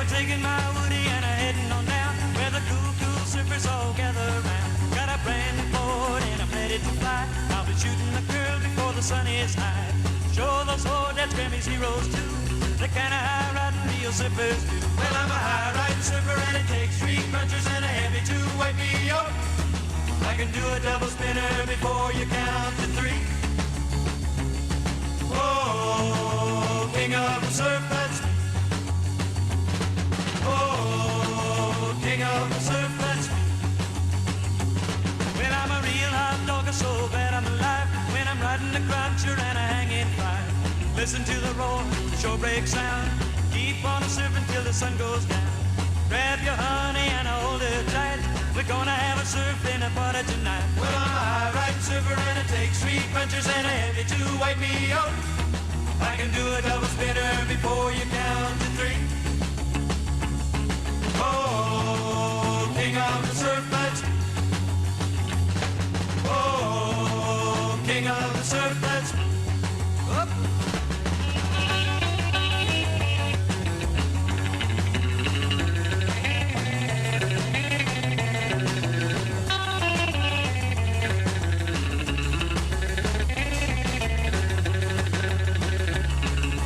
taking my Woody and I'm heading on down where the cool, cool surfers all gather around. Got a brand new board and I'm ready to fly. I'll be shooting the girl before the sun is high. Show those Hornets Grammys heroes too, the kind of high riding real surfers do. Well, I'm a high riding surfer and it takes three punchers and a heavy to wipe me out. I can do a double spinner before you count to three. Oh, king of the surf, that's me. Oh, king of the surf, that's me. Well, I'm a real hot dog, so glad I'm alive when I'm riding the cruncher and a hanging fire. Listen to the roar, the shore break sound. Keep on surfing till the sun goes down. Grab your honey and hold her tight. We're gonna have a surf in a party tonight. Well, I'm a high riding surfer and it takes three punchers and a heavy to wipe me out. I can do a double spinner before you count to three. Oh, king of the surf, that's me. Oh, king of the surf, that's me. Up.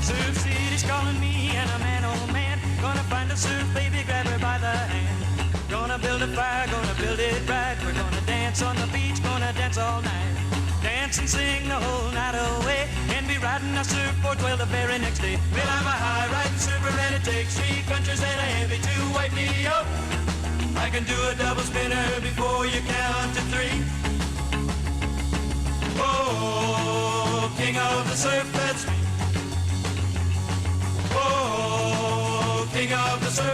Surf City's calling me and a man, oh man, gonna find a surf baby, grab her by the hand. Gonna build a fire, gonna build it right. We're gonna dance on the beach, gonna dance all night. Dance and sing the whole night away, and be riding a surfboard till the very next day. Well, I'm a high riding surfer and it takes three punchers and a heavy to wipe me out. I can do a double spinner before you count to three. Oh, king of the surf, that's me. Oh, king of the surf.